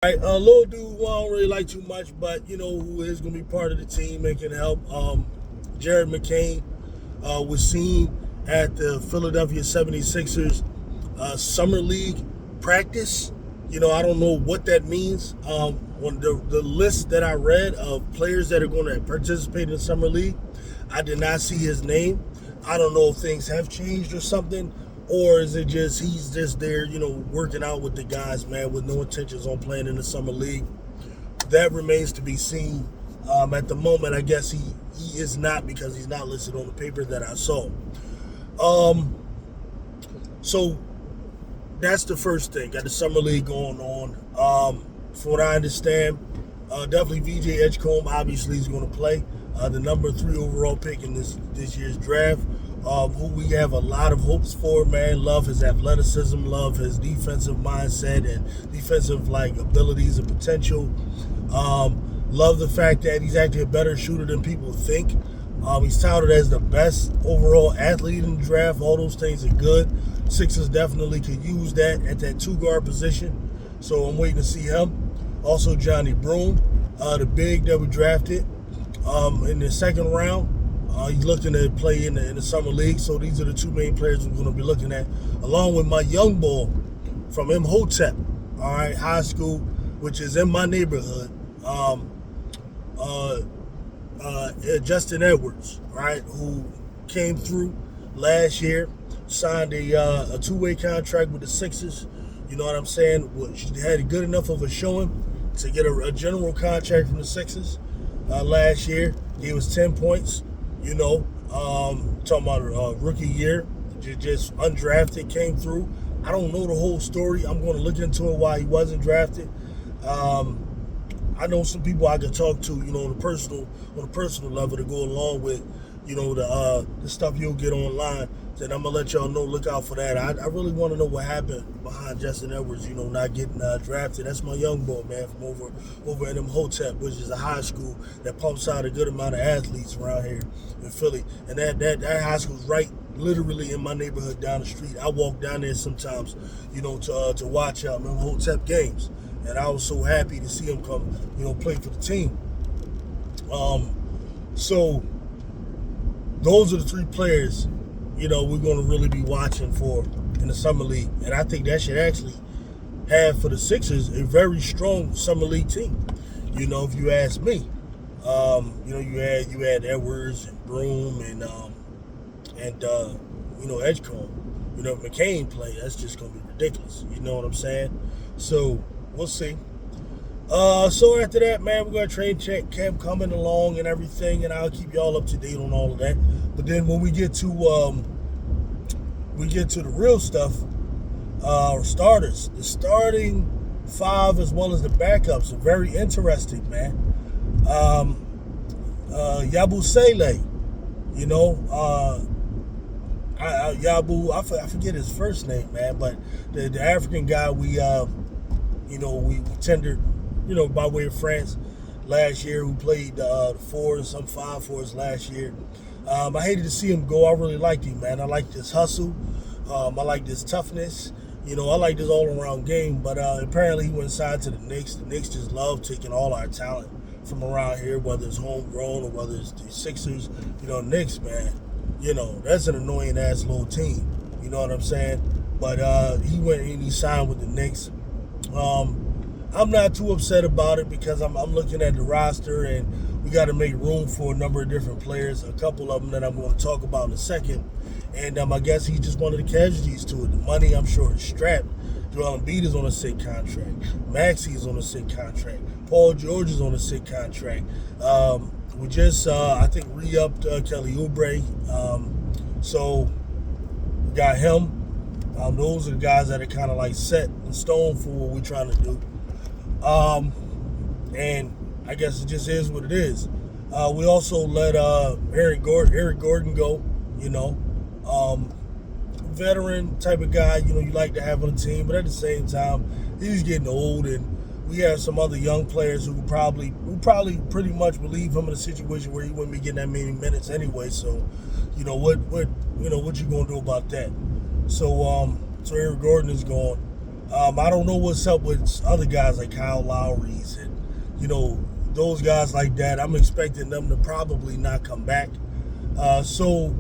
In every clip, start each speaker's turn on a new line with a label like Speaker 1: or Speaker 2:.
Speaker 1: Right, a little dude who I don't really like too much, but who is going to be part of the team and can help. Jared McCain was seen at the Philadelphia 76ers Summer League practice. I don't know what that means. When the list that I read of players that are going to participate in the Summer League, I did not see his name. I don't know if things have changed or something, or is it just he's just there, working out with the guys, man, with no intentions on playing in the Summer League? That remains to be seen. At the moment, I guess he is not, because he's not listed on the paper that I saw. Um, so that's the first thing. Got the Summer League going on. From what I understand, definitely VJ Edgecombe obviously is going to play. The number 3 overall pick in this year's draft. Who we have a lot of hopes for, man. Love his athleticism, love his defensive mindset and defensive abilities and potential. Love the fact that he's actually a better shooter than people think. He's touted as the best overall athlete in the draft. All those things are good. Sixers definitely could use that at that 2 guard position. So I'm waiting to see him. Also, Johnny Broome, the big that we drafted in the second round. He's looking to play in the Summer League. So these are the 2 main players we're going to be looking at, along with my young boy from Imhotep, all right, high school, which is in my neighborhood. Justin Edwards, right, who came through last year, signed a 2-way contract with the Sixers. You know what I'm saying? She had good enough of a showing to get a general contract from the Sixers last year. He was 10 points. Talking about rookie year, just undrafted, came through. I don't know the whole story. I'm going to look into it why he wasn't drafted. I know some people I could talk to, on a personal level, to go along with, the stuff you'll get online. Then I'm gonna let y'all know. Look out for that. I really want to know what happened behind Justin Edwards, not getting drafted. That's my young boy, man, from over in Imhotep, which is a high school that pumps out a good amount of athletes around here in Philly. And that high school is right, literally in my neighborhood down the street. I walk down there sometimes, to watch Imhotep games. And I was so happy to see him come, play for the team. So those are the 3 players, we're going to really be watching for in the Summer League. And I think that should actually have, for the Sixers, a very strong Summer League team, if you ask me. You had Edwards and Broome and Edgecombe. If McCain play, that's just going to be ridiculous. You know what I'm saying? So we'll see. So after that, man, we're gonna train check camp coming along and everything, and I'll keep y'all up to date on all of that. But then when we get to the real stuff, starters, the starting 5 as well as the backups are very interesting, man. Yabu Sele, I forget his first name, man, but the African guy we tendered, by way of France last year, who played the 4 and some 5 for us last year. I hated to see him go. I really liked him, man. I like this hustle. I like this toughness. I like this all-around game. But apparently he went signed to the Knicks. The Knicks just love taking all our talent from around here, whether it's homegrown or whether it's the Sixers. Knicks, man, that's an annoying-ass little team. You know what I'm saying? But he went and he signed with the Knicks. I'm not too upset about it, because I'm looking at the roster, and we got to make room for a number of different players, a couple of them that I'm going to talk about in a second. And I guess he's just one of the casualties to it. The money, I'm sure, is strapped. Joel Embiid is on a sick contract. Maxey is on a sick contract. Paul George is on a sick contract. We just, I think, re-upped Kelly Oubre. So we got him. Those are the guys that are kind of set in stone for what we're trying to do. And I guess it just is what it is. We also let Eric Gordon go, veteran type of guy, you like to have on the team, but at the same time, he's getting old, and we have some other young players who probably pretty much would leave him in a situation where he wouldn't be getting that many minutes anyway. So, what you gonna do about that? So Eric Gordon is gone. I don't know what's up with other guys like Kyle Lowry's and those guys like that. I'm expecting them to probably not come back. So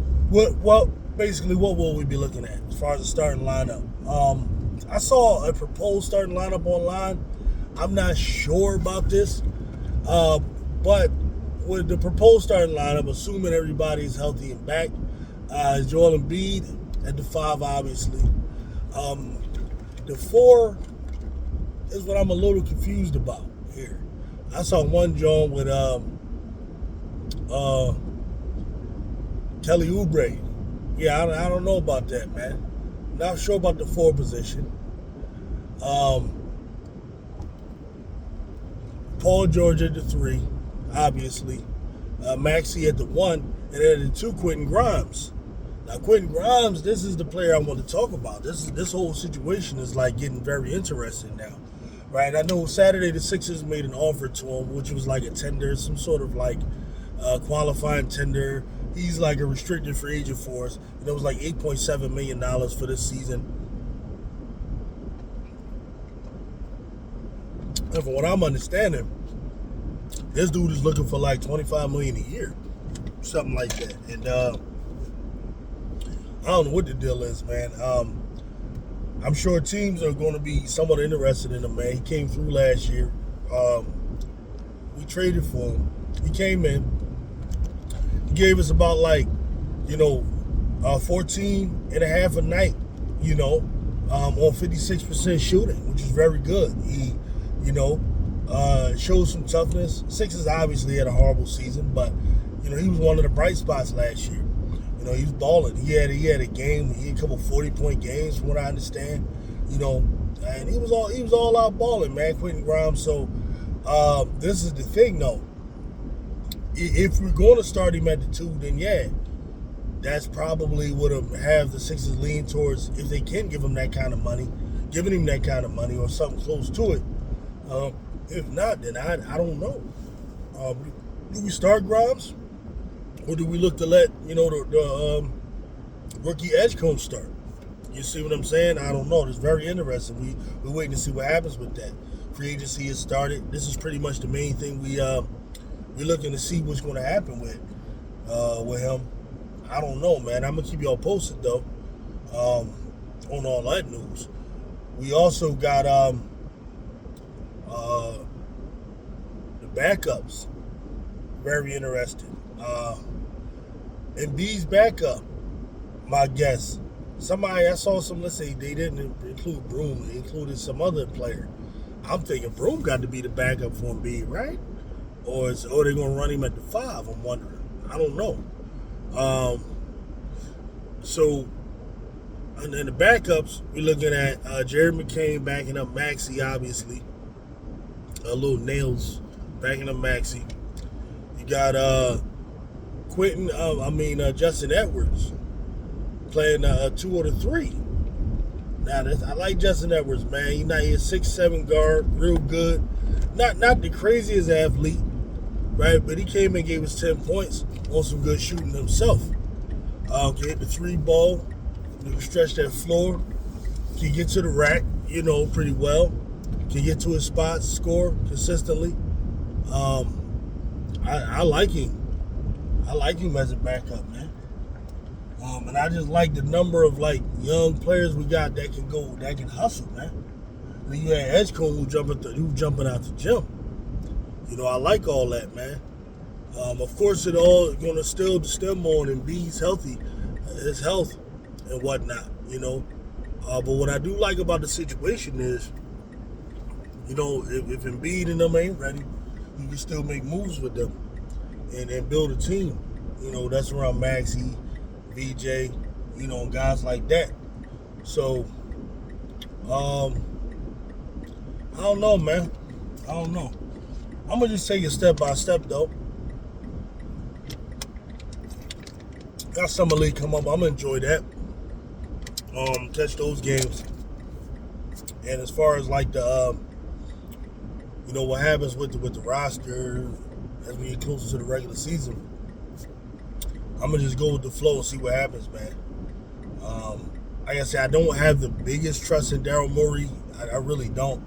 Speaker 1: basically what will we be looking at as far as the starting lineup? I saw a proposed starting lineup online. I'm not sure about this, but with the proposed starting lineup, assuming everybody's healthy and back, Joel Embiid at the 5, obviously. The 4 is what I'm a little confused about here. I saw one joint with Kelly Oubre. Yeah, I don't know about that, man. Not sure about the 4 position. Paul George at the 3, obviously. Maxey at the 1, and then at the 2, Quentin Grimes. Now, Quentin Grimes, this is the player I want to talk about. This whole situation is like getting very interesting now, right? I know Saturday the Sixers made an offer to him, which was like a tender, some sort of like qualifying tender. He's like a restricted free agent for us. And it was like $8.7 million for this season. And from what I'm understanding, this dude is looking for like $25 million a year, something like that. And I don't know what the deal is, man. I'm sure teams are going to be somewhat interested in him, man. He came through last year. We traded for him. He came in. He gave us about 14 and a half a night, on 56% shooting, which is very good. He, showed some toughness. Sixers obviously had a horrible season, but, he was one of the bright spots last year. He was balling. He had a game. He had a couple 40-point games, from what I understand. And he was all out balling, man. Quentin Grimes. So this is the thing, though. If we're going to start him at the 2, then yeah, that's probably what have the Sixers lean towards. If they can give him that kind of money, giving him that kind of money or something close to it. If not, then I don't know. Do we start Grimes? Or do we look to let, the rookie edge coach start? You see what I'm saying? I don't know. It's very interesting. We're waiting to see what happens with that. Free agency has started. This is pretty much the main thing we're looking to see what's going to happen with him. I don't know, man. I'm going to keep y'all posted, though, on all that news. We also got the backups. Very interesting. Embiid's backup, my guess. I saw some, let's say they didn't include Broom, they included some other player. I'm thinking Broom got to be the backup for Embiid, right? Or they're going to run him at the 5, I'm wondering. I don't know. And then the backups, we're looking at Jared McCain backing up Maxey, obviously. Little Nails backing up Maxey. You got Justin Edwards playing 2 or 3. Now, I like Justin Edwards, man. He's 6'7" guard, real good. Not the craziest athlete, right? But he came and gave us 10 points on some good shooting himself. Can hit the 3 ball, can stretch that floor, can get to the rack, pretty well. Can get to his spots, score consistently. I like him. I like him as a backup, man. And I just like the number of young players we got that can hustle, man. And then you had Edgecombe who jumping out the gym. I like all that, man. Of course, it all going to still stem on Embiid's his health and whatnot. But what I do like about the situation is, if Embiid and them ain't ready, you can still make moves with them and build a team. That's around Maxey, VJ, and guys like that. So, I don't know, man. I don't know. I'm going to just take it step by step, though. Got Summer League come up. I'm going to enjoy that. Catch those games. And as far as the what happens with the roster as we get closer to the regular season, I'm gonna just go with the flow and see what happens, man. Like I said, I don't have the biggest trust in Daryl Morey. I really don't.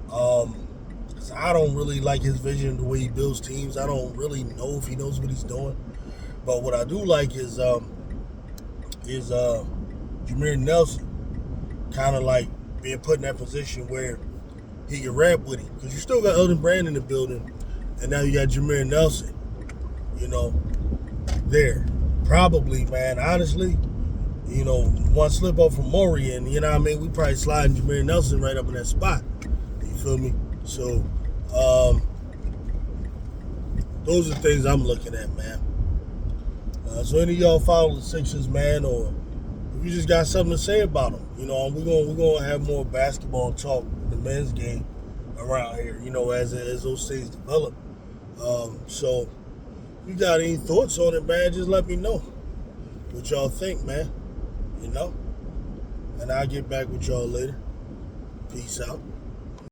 Speaker 1: 'Cause I don't really like his vision, the way he builds teams. I don't really know if he knows what he's doing. But what I do like is Jameer Nelson kind of like being put in that position where he can rap with him. Because you still got Elton Brand in the building, and now you got Jameer Nelson, you know, there. Probably, man, honestly, one slip up from Maury, and you know what I mean, we probably sliding Jameer Nelson right up in that spot. You feel me? So, those are things I'm looking at, man. So any of y'all follow the Sixers, man, or if you just got something to say about them, we're gonna have more basketball talk in the men's game around here, as those things develop. So if you got any thoughts on it, man, just let me know what y'all think, man. And I'll get back with y'all later. Peace out.